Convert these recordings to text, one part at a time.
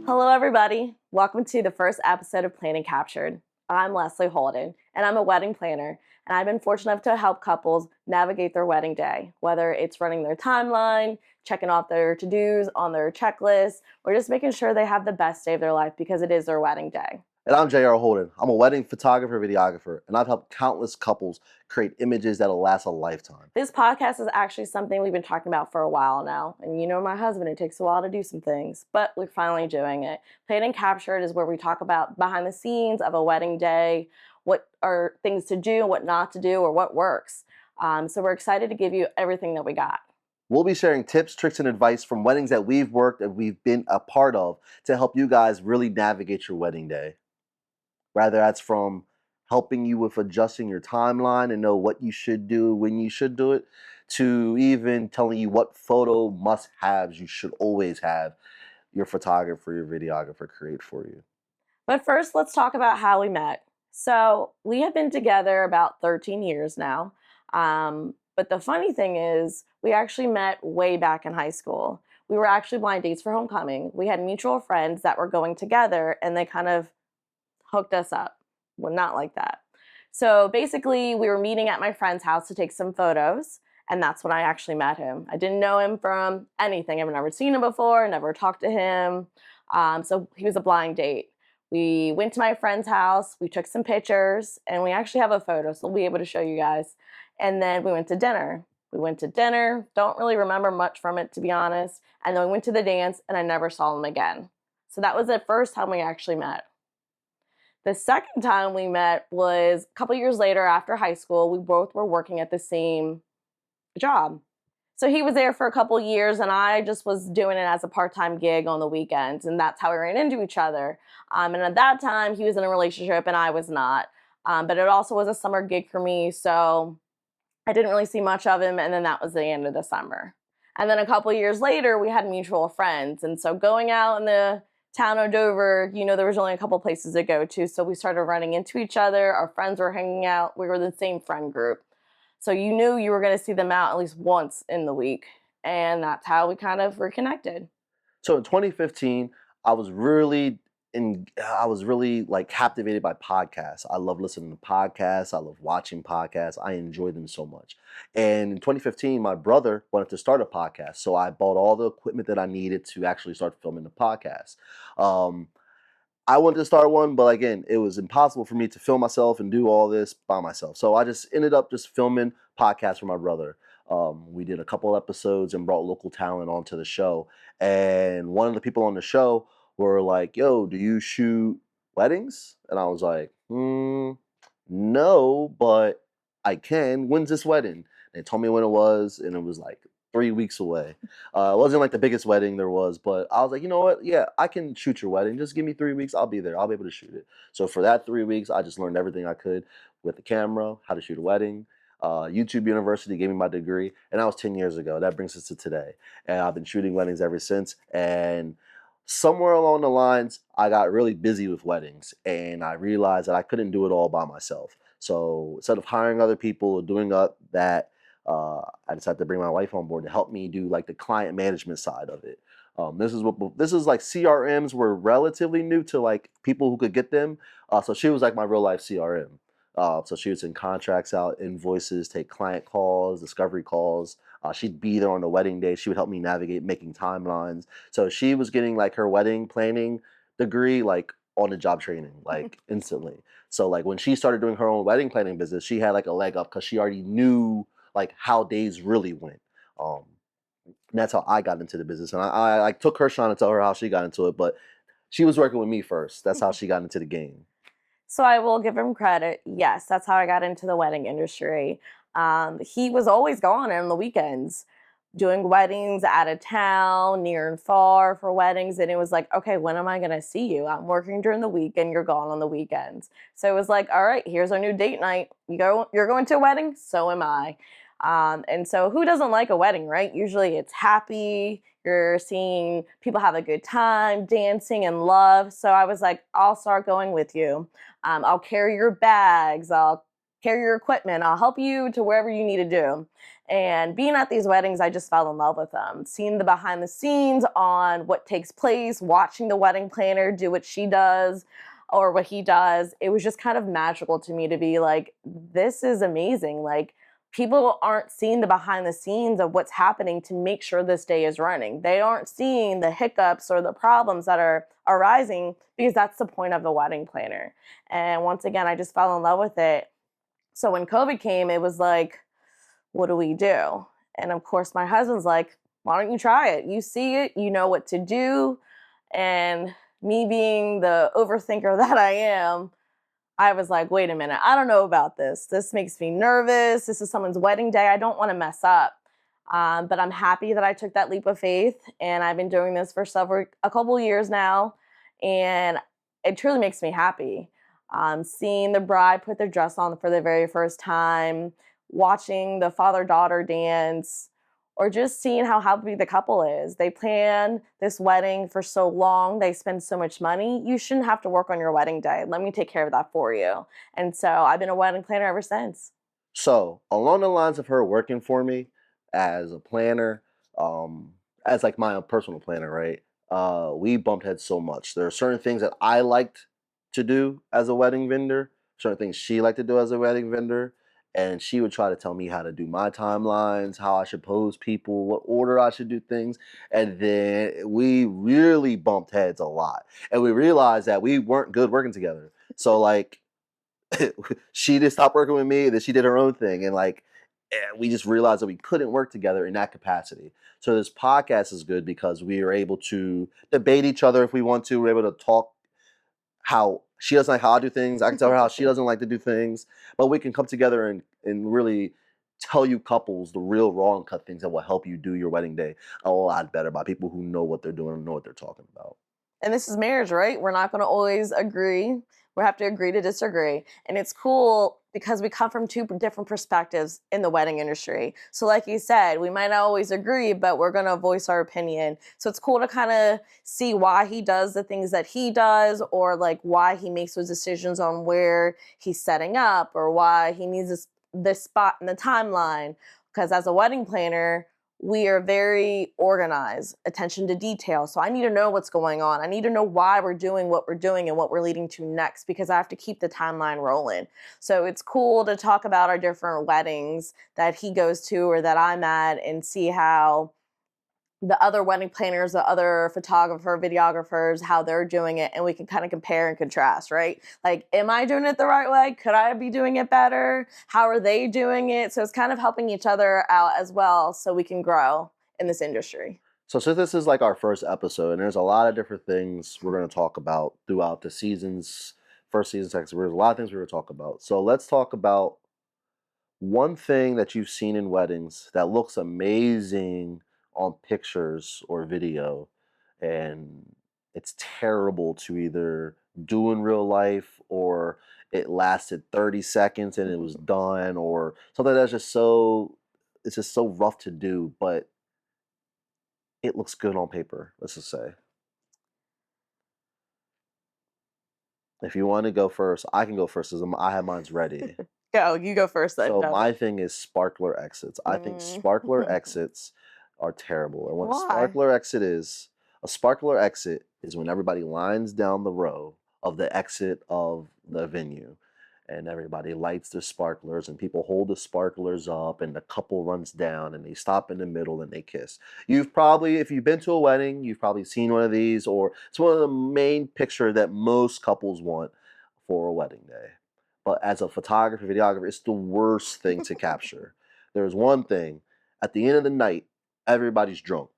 Hello, everybody. Welcome to the first episode of Planning Captured. I'm Leslie Holden, and I'm a wedding planner, and I've been fortunate enough to help couples navigate their wedding day, whether it's running their timeline, checking off their to-dos on their checklist, or just making sure they have the best day of their life because it is their wedding day. And I'm J.R. Holden. I'm a wedding photographer, videographer, and I've helped countless couples create images that'll last a lifetime. This podcast is actually something we've been talking about for a while now. And you know my husband, it takes a while to do some things, but we're finally doing it. Planning Captured is where we talk about behind the scenes of a wedding day, what are things to do, what not to do, or what works. So we're excited to give you everything that we got. We'll be sharing tips, tricks, and advice from weddings that we've worked and we've been a part of to help you guys really navigate your wedding day. Whether that's from helping you with adjusting your timeline and know what you should do, when you should do it, to even telling you what photo must-haves you should always have your photographer, your videographer create for you. But first, let's talk about how we met. So we have been together about 13 years now. But the funny thing is, we actually met way back in high school. We were actually blind dates for homecoming. We had mutual friends that were going together, and they kind of hooked us up. Well, not like that. So basically, we were meeting at my friend's house to take some photos, and that's when I actually met him. I didn't know him from anything. I've never seen him before, never talked to him. So he was a blind date. We went to my friend's house, we took some pictures, and we actually have a photo, so we'll be able to show you guys. And then we went to dinner. Don't really remember much from it, to be honest. And then we went to the dance, and I never saw him again. So that was the first time we actually met. The second time we met was a couple years later after high school. We both were working at the same job. So he was there for a couple years, and I just was doing it as a part-time gig on the weekends, and that's how we ran into each other. And at that time, he was in a relationship, and I was not. But it also was a summer gig for me, so I didn't really see much of him, and then that was the end of the summer. And then a couple years later, we had mutual friends, and so going out in the town of Dover, there was only a couple places to go to, so we started running into each other. Our friends were hanging out. We were the same friend group. So you knew you were going to see them out at least once in the week, and that's how we kind of reconnected. So in 2015, I was really like captivated by podcasts. I love listening to podcasts. I love watching podcasts. I enjoy them so much. And in 2015, my brother wanted to start a podcast, so I bought all the equipment that I needed to actually start filming the podcast. Um, I wanted to start one, but again, it was impossible for me to film myself and do all this by myself. So I just ended up just filming podcasts for my brother. We did a couple episodes and brought local talent onto the show. And one of the people on the show were like, "Yo, do you shoot weddings?" And I was like, no, but I can. When's this wedding? They told me when it was, and it was like 3 weeks away. It wasn't like the biggest wedding there was, but I was like, you know what? Yeah, I can shoot your wedding. Just give me 3 weeks. I'll be there. I'll be able to shoot it. So for that 3 weeks, I just learned everything I could with the camera, how to shoot a wedding. YouTube University gave me my degree, and that was 10 years ago. That brings us to today. And I've been shooting weddings ever since. And somewhere along the lines, I got really busy with weddings, and I realized that I couldn't do it all by myself. So instead of hiring other people, doing that, I decided to bring my wife on board to help me do like the client management side of it. This is like CRMs were relatively new to like people who could get them. So she was like my real life CRM. So she would send contracts out, invoices, take client calls, discovery calls. She'd be there on the wedding day. She would help me navigate making timelines. So she was getting like her wedding planning degree like on the job training, like instantly. So like when she started doing her own wedding planning business, she had like a leg up because she already knew like how days really went. Um, and that's how I got into the business. And I like took her shine to tell her how she got into it, but she was working with me first. That's how she got into the game. So I will give him credit. Yes, that's how I got into the wedding industry. He was always gone on the weekends, doing weddings out of town, near and far for weddings. And it was like, okay, when am I going to see you? I'm working during the week and you're gone on the weekends. So it was like, all right, here's our new date night. You're going to a wedding? So am I. And so who doesn't like a wedding, right? Usually it's happy. You're seeing people have a good time, dancing and love. So I was like, I'll start going with you. I'll carry your bags. I'll carry your equipment. I'll help you to wherever you need to do. And being at these weddings, I just fell in love with them. Seeing the behind the scenes on what takes place, watching the wedding planner do what she does or what he does, it was just kind of magical to me to be like, this is amazing. Like, people aren't seeing the behind the scenes of what's happening to make sure this day is running. They aren't seeing the hiccups or the problems that are arising because that's the point of the wedding planner. And once again, I just fell in love with it. So when COVID came, it was like, what do we do? And of course, my husband's like, why don't you try it? You see it, you know what to do. And me being the overthinker that I am, I was like, wait a minute, I don't know about this. This makes me nervous. This is someone's wedding day. I don't want to mess up. But I'm happy that I took that leap of faith, and I've been doing this for a couple years now, and it truly makes me happy. Seeing the bride put their dress on for the very first time, watching the father-daughter dance, or just seeing how happy the couple is. They plan this wedding for so long, they spend so much money. You shouldn't have to work on your wedding day. Let me take care of that for you. And so I've been a wedding planner ever since. So along the lines of her working for me as a planner, as like my own personal planner, right? We bumped heads so much. There are certain things that I liked to do as a wedding vendor, certain things she liked to do as a wedding vendor, and she would try to tell me how to do my timelines, how I should pose people, what order I should do things, and then we really bumped heads a lot, and we realized that we weren't good working together. So like she just stopped working with me, then she did her own thing, and like we just realized that we couldn't work together in that capacity. So this podcast is good because we are able to debate each other if we want to. We're able to talk how she doesn't like how I do things. I can tell her how she doesn't like to do things, but we can come together and really tell you couples the real raw and cut things that will help you do your wedding day a lot better by people who know what they're doing and know what they're talking about. And this is marriage, right? We're not going to always agree. We have to agree to disagree. And it's cool because we come from two different perspectives in the wedding industry. So, like you said, we might not always agree, but we're going to voice our opinion. So, it's cool to kind of see why he does the things that he does, or like why he makes those decisions on where he's setting up, or why he needs this spot in the timeline. Because as a wedding planner, we are very organized, attention to detail. So I need to know what's going on. I need to know why we're doing what we're doing and what we're leading to next, because I have to keep the timeline rolling. So it's cool to talk about our different weddings that he goes to or that I'm at, and see how the other wedding planners, the other photographer, videographers, how they're doing it, and we can kind of compare and contrast, right? Like, am I doing it the right way? Could I be doing it better? How are they doing it? So it's kind of helping each other out as well, so we can grow in this industry. So since this is like our first episode, and there's a lot of different things we're going to talk about throughout the seasons, first season, second, season, there's a lot of things we're going to talk about. So let's talk about one thing that you've seen in weddings that looks amazing on pictures or video, and it's terrible to either do in real life, or it lasted 30 seconds and it was done, or something that's just so it's just so rough to do, but it looks good on paper, let's just say. If you want to go first, I can go first because I have mine's ready. Go, you go first then. So Go. my thing is sparkler exits. I think Mm. sparkler exits are terrible. And what Why? a sparkler exit is when everybody lines down the row of the exit of the venue, and everybody lights their sparklers, and people hold the sparklers up, and the couple runs down and they stop in the middle and they kiss. You've probably, if you've been to a wedding, you've probably seen one of these, or it's one of the main picture that most couples want for a wedding day. But as a photographer, videographer, it's the worst thing to capture. There's one thing, at the end of the night, everybody's drunk,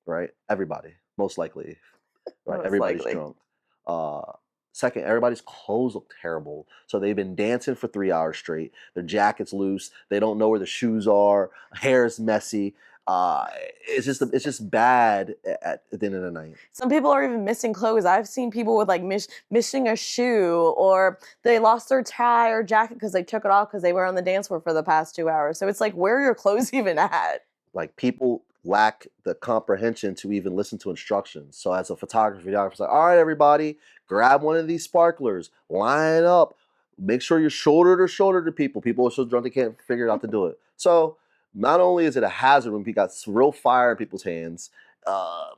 right? Everybody, most likely, right? Most Everybody's likely. drunk. Uh, Second, everybody's clothes look terrible. So they've been dancing for 3 hours straight. Their jacket's loose. They don't know where the shoes are. Hair's messy. Uh, it's just bad at the end of the night. Some people are even missing clothes. I've seen people with like missing a shoe, or they lost their tie or jacket because they took it off because they were on the dance floor for the past 2 hours. So it's like, where are your clothes even at? Like, people lack the comprehension to even listen to instructions. So as a photographer, videographer, it's like, all right, everybody, grab one of these sparklers, line up, make sure you're shoulder to shoulder to people. People are so drunk they can't figure out to do it. So Not only is it a hazard when you got real fire in people's hands,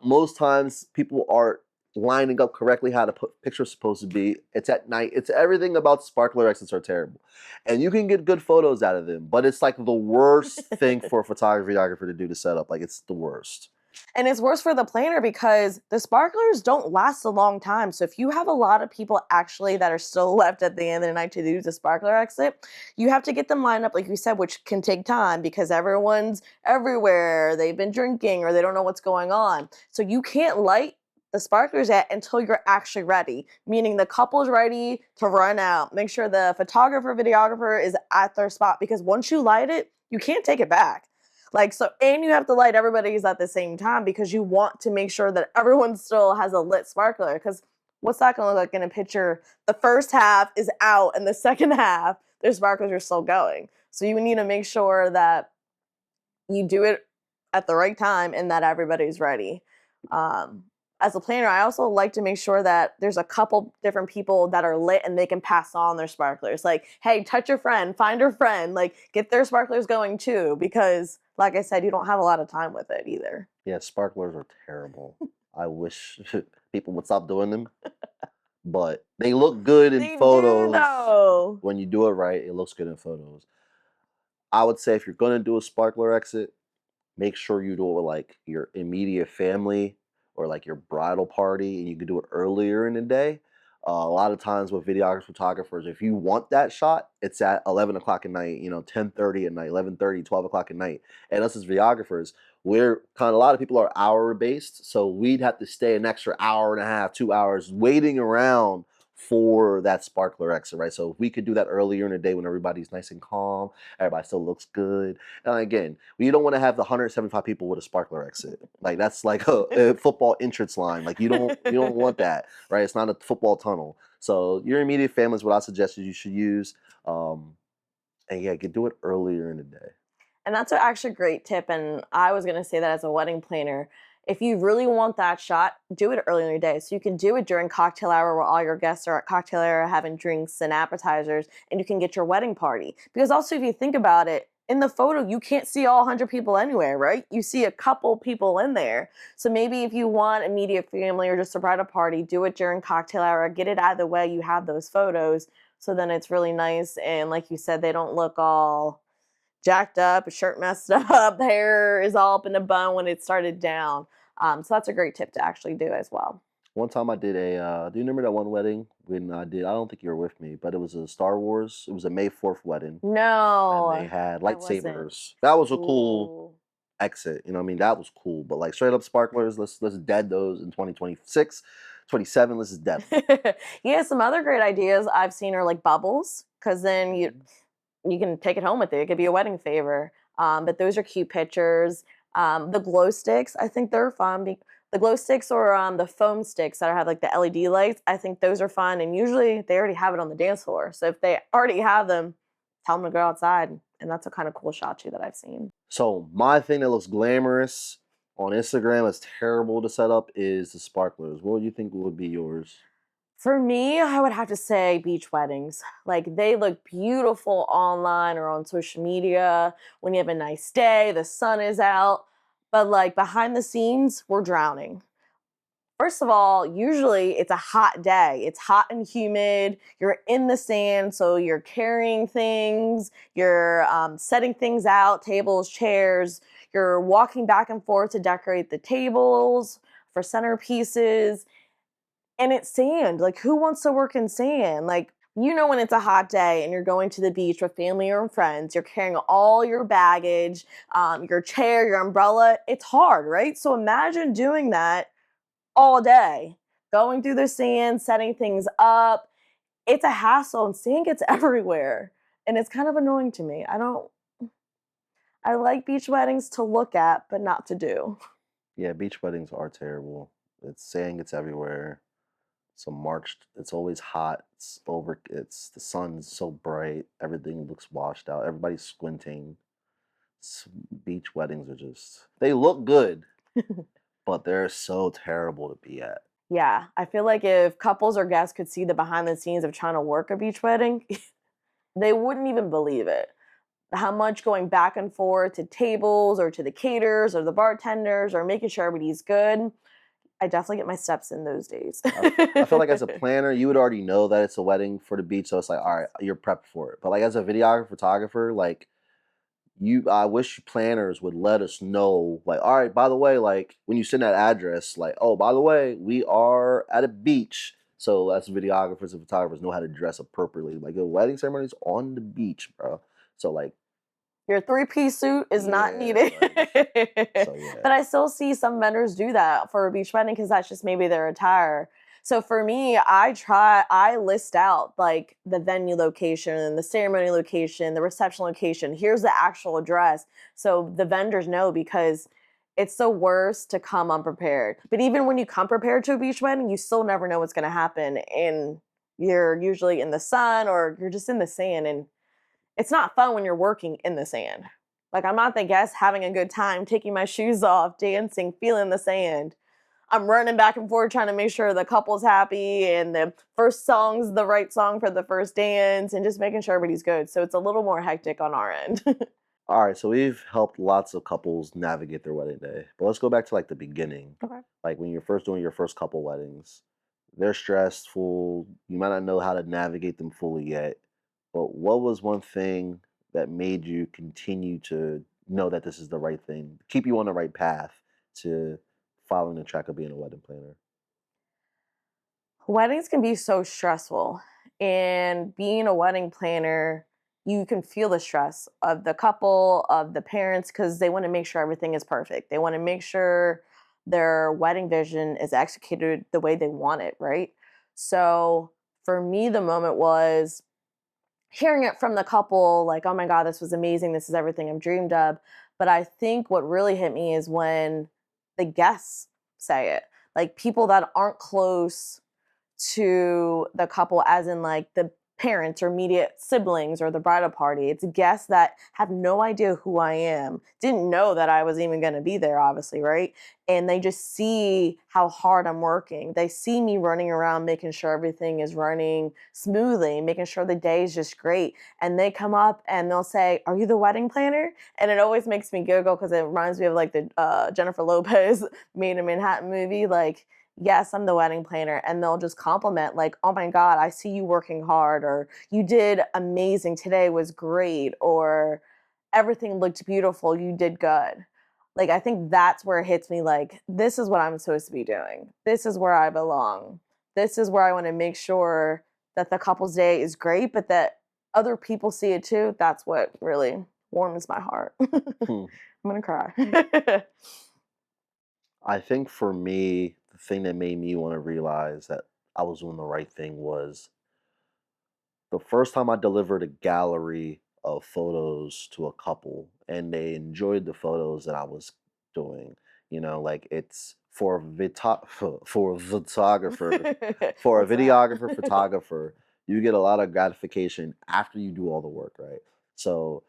most times people aren't lining up correctly how the picture's supposed to be. It's at night. It's everything about sparkler exits are terrible. And you can get good photos out of them, but it's like the worst thing for a photographer to do to set up. Like, it's the worst. And it's worse for the planner because the sparklers don't last a long time. So if you have a lot of people actually that are still left at the end of the night to do the sparkler exit, you have to get them lined up, like you said, which can take time because everyone's everywhere. They've been drinking or they don't know what's going on. So you can't light the sparklers yet until you're actually ready, meaning the couple's ready to run out. Make sure the photographer, videographer is at their spot because once you light it, you can't take it back. Like, so, and you have to light everybody's at the same time because you want to make sure that everyone still has a lit sparkler. Because what's that going to look like in a picture? The first half is out and the second half, their sparklers are still going. So you need to make sure that you do it at the right time and that everybody's ready. As a planner, I also like to make sure that there's a couple different people that are lit and they can pass on their sparklers. Like, hey, touch your friend, find your friend, like get their sparklers going too, because like I said, you don't have a lot of time with it either. Yeah, sparklers are terrible. I wish people would stop doing them. But they look good in They do photos. though. When you do it right, it looks good in photos. I would say if you're gonna do a sparkler exit, make sure you do it with like your immediate family or like your bridal party, and you can do it earlier in the day. A lot of times with videographers, photographers, if you want that shot, it's at 11 o'clock at night, 10:30 at night, 11:30, 12 o'clock at night. And us as videographers, we're kind of, a lot of people are hour based. So we'd have to stay an extra hour and a half, 2 hours waiting around for that sparkler exit, right? So if we could do that earlier in the day when everybody's nice and calm, everybody still looks good. And again, we don't want to have the 175 people with a sparkler exit. Like, that's like a football entrance line. Like, you don't want that, right? It's not a football tunnel. So your immediate family is what I suggest you should use. And yeah, you can do it earlier in the day. And that's actually a great tip. And I was going to say that as a wedding planner. If you really want that shot, do it early in your day. So you can do it during cocktail hour where all your guests are at cocktail hour having drinks and appetizers, and you can get your wedding party. Because also, if you think about it, in the photo, you can't see all 100 people anywhere, right? You see a couple people in there. So maybe if you want immediate family or just a bridal party, do it during cocktail hour, get it out of the way, you have those photos. So then it's really nice. And like you said, they don't look all jacked up, shirt messed up, hair is all up in a bun when it started down. So that's a great tip to actually do as well. One time I did do you remember that one wedding when I don't think you were with me, but it was a Star Wars, it was a May 4th wedding, and they No, had I wasn't. lightsabers. That was a cool Ooh. exit, you know what I mean? That was cool, but like straight up sparklers, let's dead those in 2026, 27, let's just dead 'em. Yeah, some other great ideas I've seen are like bubbles, because then you Mhm. you can take it home with you. It could be a wedding favor. But those are cute pictures. The glow sticks, I think they're fun. The glow sticks or the foam sticks that have like the LED lights, I think those are fun. And usually they already have it on the dance floor. So if they already have them, tell them to go outside. And that's a kind of cool shot too that I've seen. So my thing that looks glamorous on Instagram is terrible to set up is the sparklers. What do you think would be yours? For me, I would have to say beach weddings. Like they look beautiful online or on social media when you have a nice day, the sun is out, but like behind the scenes, we're drowning. First of all, usually it's a hot day. It's hot and humid. You're in the sand, so you're carrying things, you're setting things out, tables, chairs. You're walking back and forth to decorate the tables for centerpieces, and it's sand. Like, who wants to work in sand? Like, when it's a hot day and you're going to the beach with family or friends, you're carrying all your baggage, your chair, your umbrella. It's hard, right? So imagine doing that all day, going through the sand, setting things up. It's a hassle, and sand gets everywhere. And it's kind of annoying to me. I like beach weddings to look at, but not to do. Yeah, beach weddings are terrible. It's saying it's everywhere. So March, it's always hot. It's the sun's so bright. Everything looks washed out. Everybody's squinting. Beach weddings are just, they look good, but they're so terrible to be at. Yeah, I feel like if couples or guests could see the behind the scenes of trying to work a beach wedding, they wouldn't even believe it. how much going back and forth to tables or to the caterers or the bartenders or making sure everybody's good. I definitely get my steps in those days. I feel like as a planner, you would already know that it's a wedding for the beach, so it's like, all right, you're prepped for it. But like as a videographer, photographer, like I wish planners would let us know, like, all right, by the way, like when you send that address, like, oh, by the way, we are at a beach. So as videographers and photographers know how to dress appropriately. Like a wedding ceremony is on the beach, bro. So like, Your three-piece suit is not yeah, needed. so yeah. But I still see some vendors do that for a beach wedding because that's just maybe their attire. So for me, I list out like the venue location, the ceremony location, the reception location. Here's the actual address. So the vendors know, because it's the worst to come unprepared. But even when you come prepared to a beach wedding, you still never know what's going to happen. And you're usually in the sun or you're just in the sand. And it's not fun when you're working in the sand. Like, I'm not the guest having a good time, taking my shoes off, dancing, feeling the sand. I'm running back and forth trying to make sure the couple's happy and the first song's the right song for the first dance and just making sure everybody's good. So it's a little more hectic on our end. All right, so we've helped lots of couples navigate their wedding day. But let's go back to like the beginning. Okay. Like when you're first doing your first couple weddings, they're stressful. You might not know how to navigate them fully yet. But what was one thing that made you continue to know that this is the right thing, keep you on the right path to following the track of being a wedding planner? Weddings can be so stressful. And being a wedding planner, you can feel the stress of the couple, of the parents, because they want to make sure everything is perfect. They want to make sure their wedding vision is executed the way they want it, right? So for me, the moment was hearing it from the couple, like, oh my God, this was amazing. This is everything I've dreamed of. But I think what really hit me is when the guests say it, like people that aren't close to the couple, as in like the parents or immediate siblings or the bridal party. It's guests that have no idea who I am, didn't know that I was even going to be there, obviously, right? And they just see how hard I'm working. They see me running around making sure everything is running smoothly, making sure the day is just great. And they come up and they'll say, "Are you the wedding planner?" And it always makes me giggle because it reminds me of like the Jennifer Lopez Made in Manhattan movie. Like, yes, I'm the wedding planner. And they'll just compliment, like, oh my God, I see you working hard, or you did amazing. Today was great, or everything looked beautiful. You did good. Like, I think that's where it hits me, like, this is what I'm supposed to be doing. This is where I belong. This is where I want to make sure that the couple's day is great, but that other people see it too. That's what really warms my heart. Hmm. I'm going to cry. I think for me, the thing that made me want to realize that I was doing the right thing was the first time I delivered a gallery of photos to a couple and they enjoyed the photos that I was doing. You know, like it's for for a photographer, for a What's that? videographer, photographer, you get a lot of gratification after you do all the work, right? So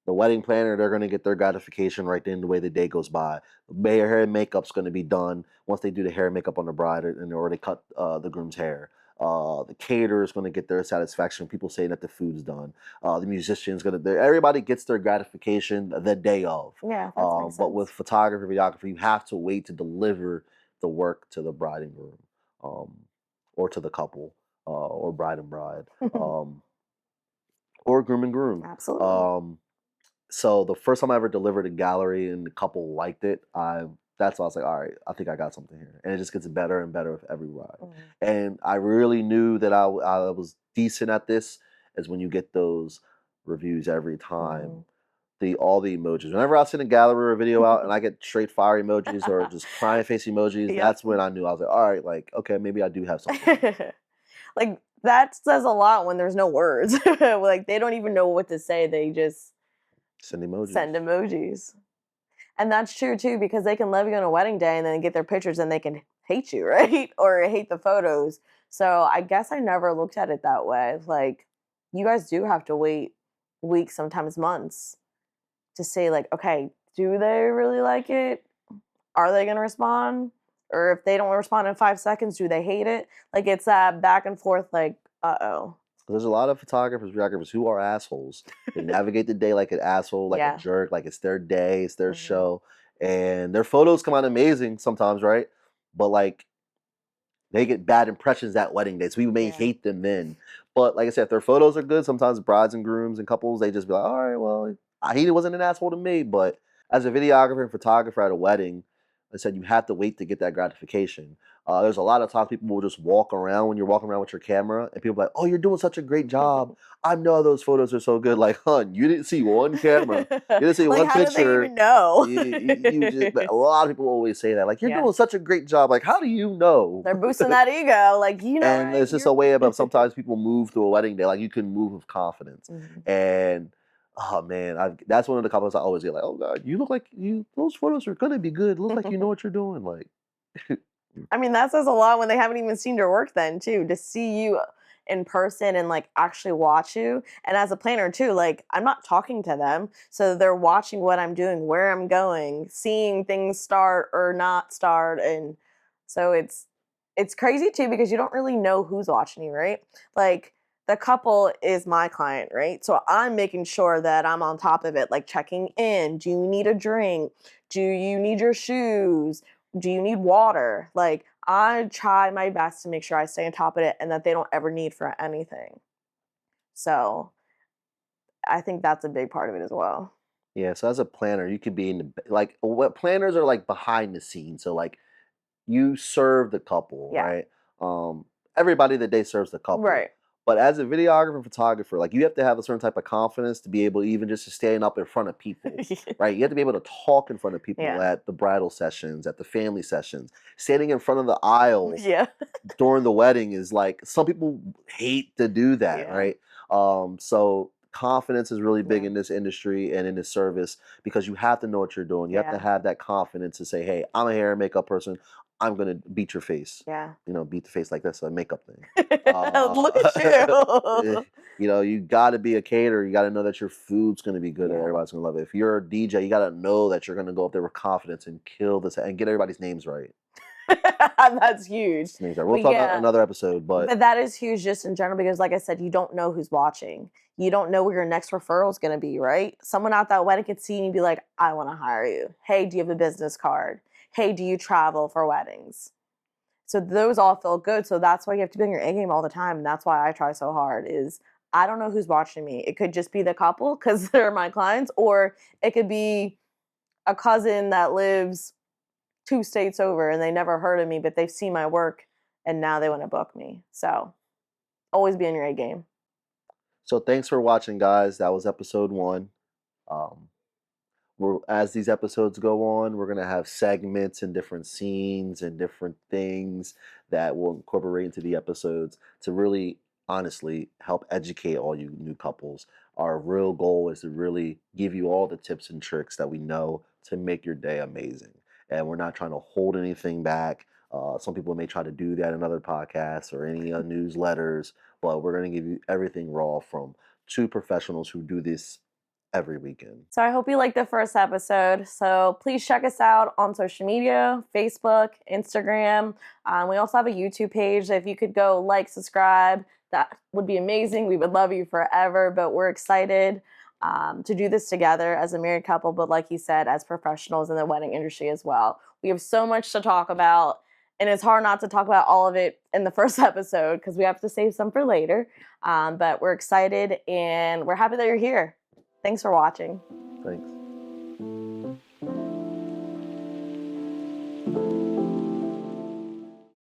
the wedding planner, they're gonna get their gratification right then the way the day goes by. The hair and makeup's gonna be done once they do the hair and makeup on the bride and or they cut the groom's hair. The caterer is gonna get their satisfaction. People saying that the food's done. The musician's gonna. Everybody gets their gratification the day of. Yeah, that makes But with sense. photography, videography, you have to wait to deliver the work to the bride and groom, um, or to the couple, or bride and bride, or groom and groom. Absolutely. Um, so the first time I ever delivered a gallery and the couple liked it, I that's why I was like, all right, I think I got something here, and it just gets better and better with every ride. Mm, And I really knew that I was decent at this, is when you get those reviews every time. mhm. The all the emojis. Whenever I send a gallery or video out and I get straight fire emojis or just crying face emojis, Yep. that's when I knew I was like, all right, like okay, maybe I do have something here. Like, that says a lot when there's no words. Like, they don't even know what to say, they just Send emojis. send emojis. And that's true too, because they can love you on a wedding day and then get their pictures and they can hate you, right? Or hate the photos. So I guess I never looked at it that way. Like, you guys do have to wait weeks, sometimes months, to say, like, okay, do they really like it? Are they gonna respond? Or if they don't respond in 5 seconds, do they hate it? Like, it's that back and forth, like, uh-oh. There's a lot of photographers, videographers who are assholes. They navigate the day like an asshole, like a Yeah. jerk, like it's their day, it's their Hmm. show, and their photos come out amazing sometimes, right? But like they get bad impressions at wedding days. We may Yeah. hate them then, but like I said, if their photos are good, sometimes brides and grooms and couples they just be like, all right, well, he wasn't an asshole to me. But as a videographer and photographer at a wedding, I said you have to wait to get that gratification. There's a lot of times people will just walk around when you're walking around with your camera, and people are like, "Oh, you're doing such a great job. I know those photos are so good." Like, hun, you didn't see one camera, you didn't see Like, one how do they picture. even know? You just a lot of people always say that, like, "You're Yeah. doing such a great job." Like, how do you know? They're boosting that ego. Like, you know, And right? it's just a way of sometimes people move through a wedding day, like you can move with confidence. Mhm. And oh man, that's one of the compliments I always get. Like, oh God, you look like you. Those photos are gonna be good. Look like you know what you're doing. Like, I mean, that says a lot when they haven't even seen your work then too, to see you in person and like actually watch you. And as a planner too, like I'm not talking to them. So they're watching what I'm doing, where I'm going, seeing things start or not start. And so it's crazy too because you don't really know who's watching you, right? Like the couple is my client, right? So I'm making sure that I'm on top of it, like checking in. Do you need a drink? Do you need your shoes? Do you need water? Like, I try my best to make sure I stay on top of it and that they don't ever need for anything. So I think that's a big part of it as well. yeah. So as a planner, you could be in the like what planners are like behind the scenes. So like you serve the couple, Yeah. right? Um, everybody that day serves the couple. Right. But as a videographer and photographer, like you have to have a certain type of confidence to be able even just to stand up in front of people, right? You have to be able to talk in front of people Yeah. at the bridal sessions, at the family sessions. Standing in front of the aisle Yeah. during the wedding is like some people hate to do that, Yeah. right? So confidence is really big Yeah. in this industry and in this service because you have to know what you're doing. You have to Yeah. have that confidence to say, "Hey, I'm a hair and makeup person. I'm gonna beat your face." Yeah. You know, beat the face like that's a makeup thing. Look Uh, at you. you know, you got to be a caterer. You got to know that your food's going to be good and Yeah. everybody's going to love it. If you're a DJ, you got to know that you're going to go up there with confidence and kill this and get everybody's names right. That's huge. Names right. We'll But talk about yeah, another episode, but but that is huge just in general because, like I said, you don't know who's watching. You don't know where your next referral is going to be, right? Someone out that wedding could see you and be like, I want to hire you. Hey, do you have a business card? Hey, do you travel for weddings? So those all feel good. So that's why you have to be on your A game all the time. And that's why I try so hard is I don't know who's watching me. It could just be the couple because they're my clients, or it could be a cousin that lives 2 states over and they never heard of me, but they've seen my work and now they want to book me. So always be on your A game. so thanks for watching, guys. That was episode 1. Um, as these episodes go on, we're gonna have segments and different scenes and different things that we'll incorporate into the episodes to really honestly help educate all you new couples. Our real goal is to really give you all the tips and tricks that we know to make your day amazing. And we're not trying to hold anything back. Some people may try to do that in other podcasts or any newsletters, but we're going to give you everything raw from 2 professionals who do this every weekend. So I hope you liked the first episode. So please check us out on social media, Facebook, Instagram. We also have a YouTube page. If you could go like, subscribe, that would be amazing. We would love you forever, but we're excited to do this together as a married couple, but like you said, as professionals in the wedding industry as well. We have so much to talk about, and it's hard not to talk about all of it in the first episode because we have to save some for later. But we're excited and we're happy that you're here. Thanks for watching. Thanks.